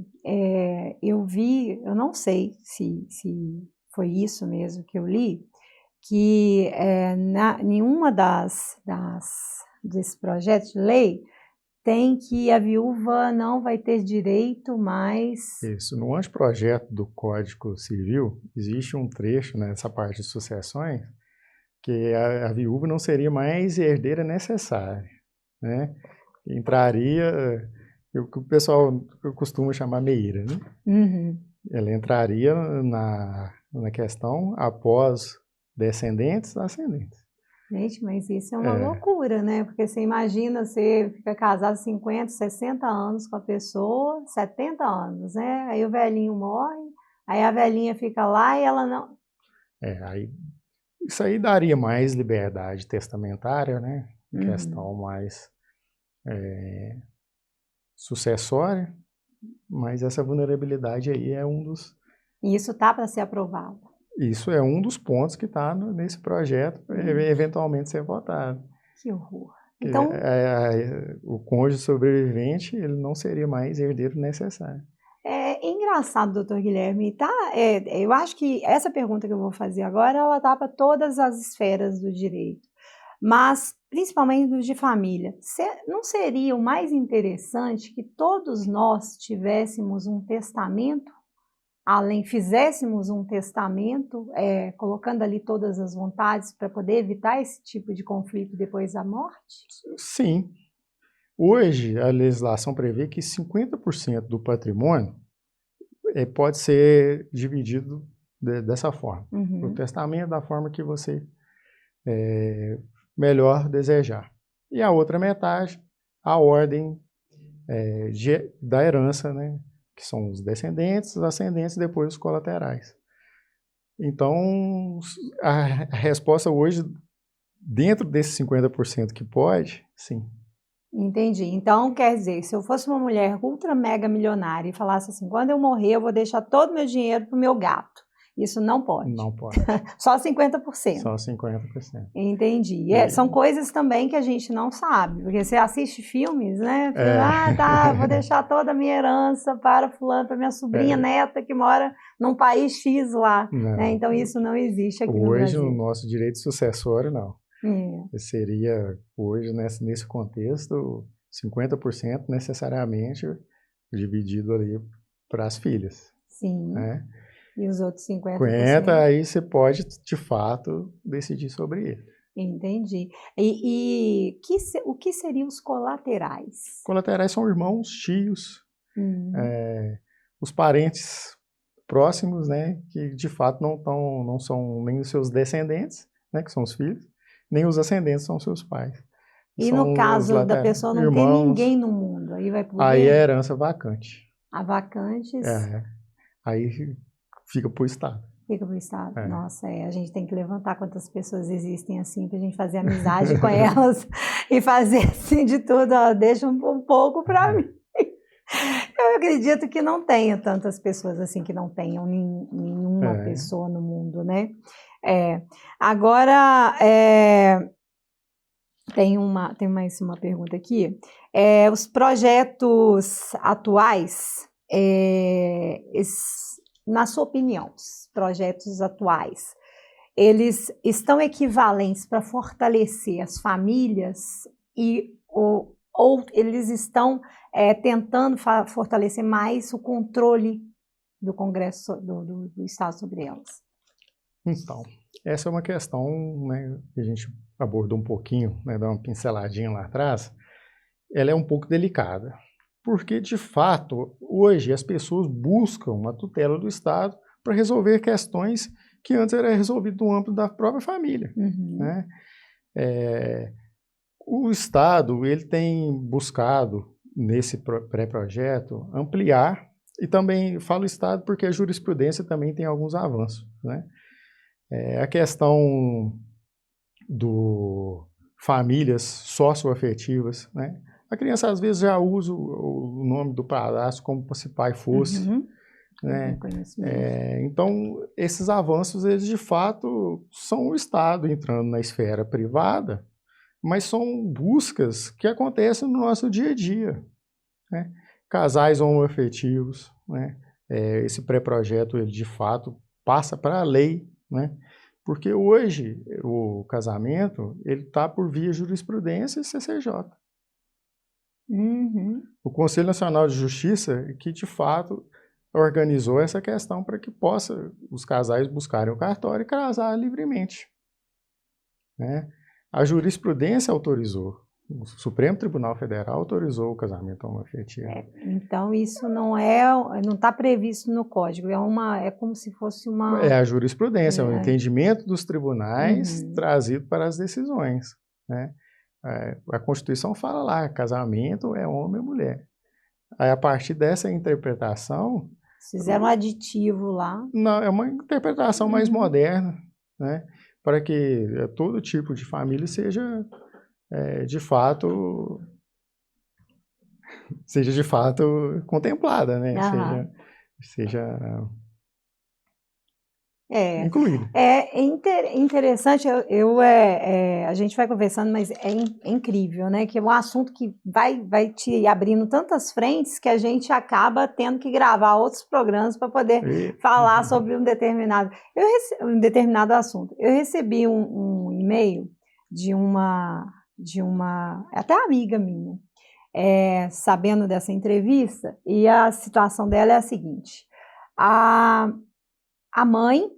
eu vi, eu não sei se foi isso mesmo que eu li, que nenhuma desses projetos de lei tem que a viúva não vai ter direito mais... Isso, no anteprojeto do Código Civil, existe um trecho nessa parte de sucessões que a viúva não seria mais herdeira necessária, né? Entraria, o que o pessoal costuma chamar meira, né? Ela entraria na questão após descendentes, ascendentes. Gente, mas isso é uma loucura, né? Porque você imagina, você fica casado 50, 60 anos com a pessoa, 70 anos, né? Aí o velhinho morre, aí a velhinha fica lá e ela não... Isso aí daria mais liberdade testamentária, né? Questão mais sucessória, mas essa vulnerabilidade aí é um dos... E isso tá para ser aprovado. Isso é um dos pontos que está nesse projeto, eventualmente ser votado. Que horror. Então, o cônjuge sobrevivente ele não seria mais herdeiro necessário. É engraçado, doutor Guilherme, tá? Eu acho que essa pergunta que eu vou fazer agora, ela tá para todas as esferas do direito. mas principalmente dos de família. Não seria o mais interessante que todos nós tivéssemos um testamento, fizéssemos um testamento, colocando ali todas as vontades para poder evitar esse tipo de conflito depois da morte? Sim. Hoje, a legislação prevê que 50% do patrimônio pode ser dividido dessa forma. O testamento da forma que você melhor desejar. E a outra metade, a ordem da herança, né? Que são os descendentes, os ascendentes e depois os colaterais. Então, a resposta hoje, dentro desses 50% que pode, sim. Entendi. Então, quer dizer, se eu fosse uma mulher ultra mega milionária e falasse assim, quando eu morrer eu vou deixar todo o meu dinheiro para o meu gato. Isso não pode. Não pode. Só 50%. Só 50%. Entendi. São coisas também que a gente não sabe, porque você assiste filmes, né? Vou deixar toda a minha herança para fulano, para minha sobrinha neta que mora num país X lá. Né? Então isso não existe aqui no Brasil. Hoje, o nosso direito sucessório, não. Seria, hoje, nesse contexto, 50% necessariamente dividido ali para as filhas. Sim. Né? E os outros 50%? 50%, aí você pode, de fato, decidir sobre ele. Entendi. O que seriam os colaterais? Colaterais são irmãos, tios, os parentes próximos, né, que de fato não são nem os seus descendentes, né, que são os filhos, nem os ascendentes são seus pais. E no caso da pessoa não ter ninguém no mundo, aí vai poder? Aí é herança vacante. A vacantes? Aí fica para o Estado. Fica para o Estado. Nossa, a gente tem que levantar quantas pessoas existem assim para a gente fazer amizade com elas e fazer assim de tudo, deixa um pouco para mim. Eu acredito que não tenha tantas pessoas assim que não tenham nenhuma pessoa no mundo, né? Agora, tem mais uma pergunta aqui. Os projetos atuais, na sua opinião, os projetos atuais, eles estão equivalentes para fortalecer as famílias ou eles estão tentando fortalecer mais o controle do Congresso do Estado sobre elas? Então, essa é uma questão, né, que a gente abordou um pouquinho, né, dá uma pinceladinha lá atrás. Ela é um pouco delicada, porque, de fato, hoje as pessoas buscam uma tutela do Estado para resolver questões que antes era resolvido no âmbito da própria família. Né? O Estado ele tem buscado, nesse pré-projeto, ampliar, e também falo Estado porque a jurisprudência também tem alguns avanços. Né? A questão do famílias socioafetivas, né? A criança às vezes já usa o nome do padrasto como se pai fosse. Né? Então, esses avanços, eles de fato são o Estado entrando na esfera privada, mas são buscas que acontecem no nosso dia a dia. Né? Casais homoafetivos, né? Esse pré-projeto, ele de fato passa para a lei, né? Porque hoje o casamento ele está por via jurisprudência e CCJ. O Conselho Nacional de Justiça que de fato organizou essa questão para que possa os casais buscarem o cartório e casar livremente. Né? A jurisprudência autorizou, o Supremo Tribunal Federal autorizou o casamento homoafetivo. Então isso não está previsto no Código, é como se fosse uma... É a jurisprudência, é o entendimento dos tribunais trazido para as decisões. Né? A Constituição fala lá, casamento é homem e mulher. Aí, a partir dessa interpretação... Fizeram um aditivo lá. Não, é uma interpretação mais moderna, né? Para que todo tipo de família seja, de fato contemplada, né? Seja incluída. É interessante, a gente vai conversando, mas é incrível, né? Que é um assunto que vai te abrindo tantas frentes que a gente acaba tendo que gravar outros programas para poder falar sobre um determinado assunto. Eu recebi um e-mail até amiga minha, sabendo dessa entrevista, e a situação dela é a seguinte: a mãe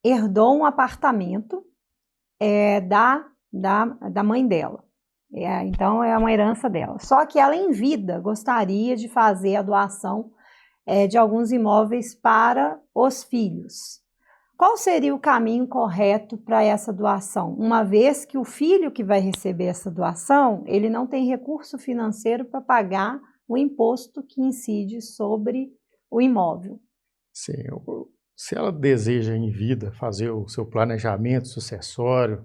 herdou um apartamento da mãe dela. Então é uma herança dela. Só que ela, em vida, gostaria de fazer a doação de alguns imóveis para os filhos. Qual seria o caminho correto para essa doação? Uma vez que o filho que vai receber essa doação, ele não tem recurso financeiro para pagar o imposto que incide sobre o imóvel. Sim, se ela deseja em vida fazer o seu planejamento sucessório,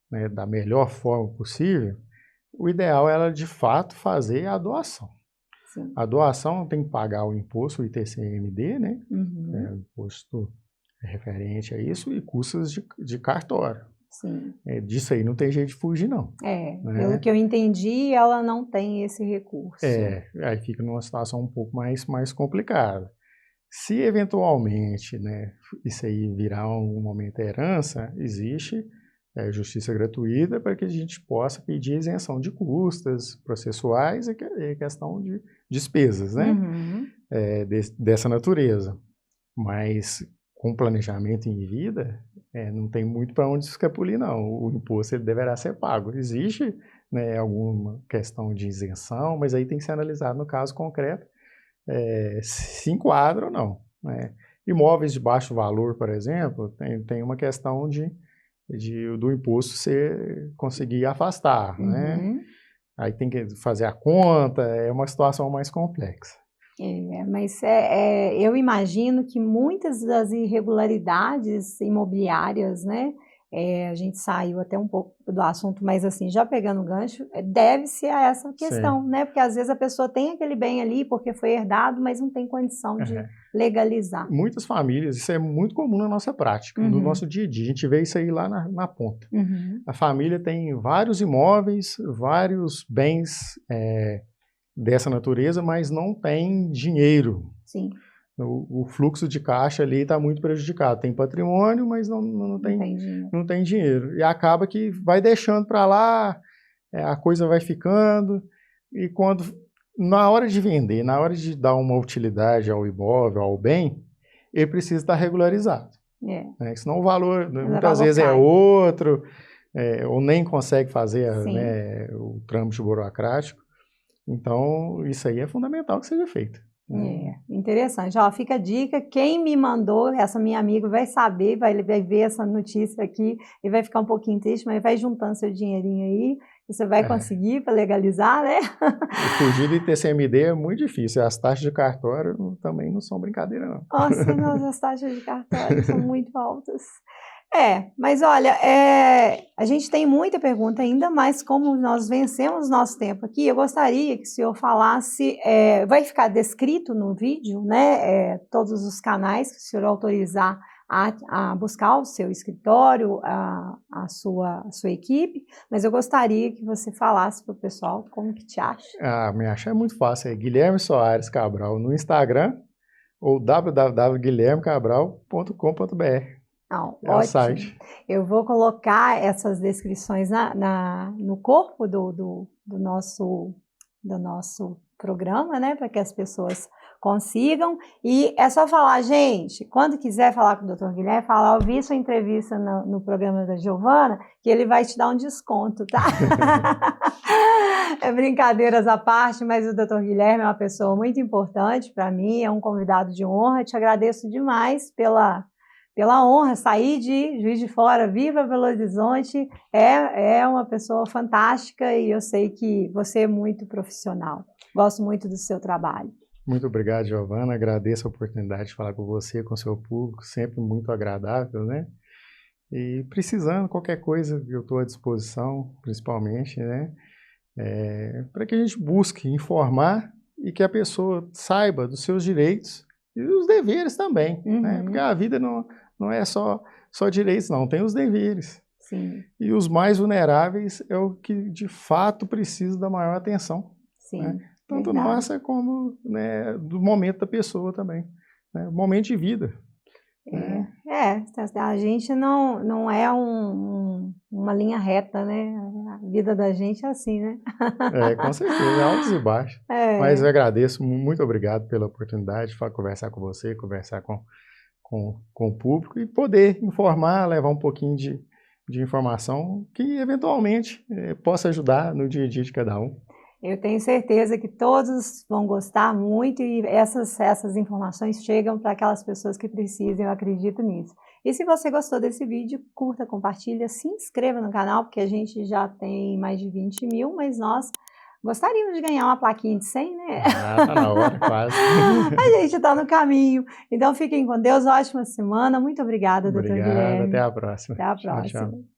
né, da melhor forma possível, o ideal é ela de fato fazer a doação. Sim. A doação tem que pagar o imposto, o ITCMD, né? Uhum. O imposto referente a isso, e custos de cartório. Sim. Disso aí não tem jeito de fugir, não. Né? Pelo que eu entendi, ela não tem esse recurso. Aí fica numa situação um pouco mais complicada. Se eventualmente, né, isso aí virar um momento herança, existe justiça gratuita para que a gente possa pedir isenção de custas processuais e questão de despesas, né? Uhum. Dessa natureza. Mas com planejamento em vida, não tem muito para onde se escapulir, não. O imposto ele deverá ser pago. Existe, né, alguma questão de isenção, mas aí tem que ser analisado no caso concreto, se enquadra ou não. Né? Imóveis de baixo valor, por exemplo, tem uma questão do imposto você conseguir afastar. Uhum. Né? Aí tem que fazer a conta, é uma situação mais complexa. Mas eu imagino que muitas das irregularidades imobiliárias, né, a gente saiu até um pouco do assunto, mas assim, já pegando o gancho, deve-se a essa questão, né, porque às vezes a pessoa tem aquele bem ali porque foi herdado, mas não tem condição de legalizar. Muitas famílias, isso é muito comum na nossa prática, no nosso dia a dia, a gente vê isso aí lá na ponta. A família tem vários imóveis, vários bens dessa natureza, mas não tem dinheiro. Sim. O fluxo de caixa ali está muito prejudicado. Tem patrimônio, mas não tem dinheiro. E acaba que vai deixando para lá, a coisa vai ficando, e quando, na hora de vender, na hora de dar uma utilidade ao imóvel, ao bem, ele precisa estar regularizado. Né? Senão o valor, muitas vezes, é outro, ou nem consegue fazer o trâmite burocrático. Então, isso aí é fundamental que seja feito. Interessante. Fica a dica, quem me mandou, essa minha amiga vai saber, vai ver essa notícia aqui e vai ficar um pouquinho triste, mas vai juntando seu dinheirinho aí, você vai conseguir para legalizar, né? Fugir do ITCMD é muito difícil, as taxas de cartório também não são brincadeira, não. Nossa, as taxas de cartório são muito altas. Mas olha, a gente tem muita pergunta ainda, mas como nós vencemos nosso tempo aqui, eu gostaria que o senhor falasse, vai ficar descrito no vídeo, né, todos os canais que o senhor autorizar a buscar o seu escritório, a sua equipe, mas eu gostaria que você falasse para o pessoal como que te acha. Me achar é muito fácil, é Guilherme Soares Cabral no Instagram ou www.guilhermecabral.com.br. Ótimo. Site. Eu vou colocar essas descrições no corpo do nosso programa, né, para que as pessoas consigam. E é só falar, gente, quando quiser falar com o Dr. Guilherme, falar, eu vi sua entrevista no programa da Giovana, que ele vai te dar um desconto, tá? Brincadeiras à parte, mas o Dr. Guilherme é uma pessoa muito importante para mim, é um convidado de honra. Te agradeço demais pela honra, sair de Juiz de Fora, vir para Belo Horizonte, é uma pessoa fantástica e eu sei que você é muito profissional. Gosto muito do seu trabalho. Muito obrigado, Giovana. Agradeço a oportunidade de falar com você, com o seu público, sempre muito agradável, né? E precisando, qualquer coisa, eu estou à disposição, principalmente, né? Para que a gente busque informar e que a pessoa saiba dos seus direitos e os deveres também, né? Porque a vida não é só direitos, não, tem os deveres. Sim. E os mais vulneráveis é o que de fato precisa da maior atenção. Sim, né? Tanto nossa como, né, do momento da pessoa também. Né? Momento de vida. A gente não é uma linha reta, né? A vida da gente é assim, né? Com certeza, altos e baixos. Mas eu agradeço, muito obrigado pela oportunidade de conversar com você, conversar com o público e poder informar, levar um pouquinho de informação que eventualmente possa ajudar no dia a dia de cada um. Eu tenho certeza que todos vão gostar muito e essas informações chegam para aquelas pessoas que precisam, eu acredito nisso. E se você gostou desse vídeo, curta, compartilha, se inscreva no canal, porque a gente já tem mais de 20 mil, mas nós gostaríamos de ganhar uma plaquinha de 100, né? Tá na hora, quase. A gente está no caminho. Então fiquem com Deus, ótima semana. Muito obrigada, doutor Guilherme. Até a próxima. Até a próxima. Tchau, tchau.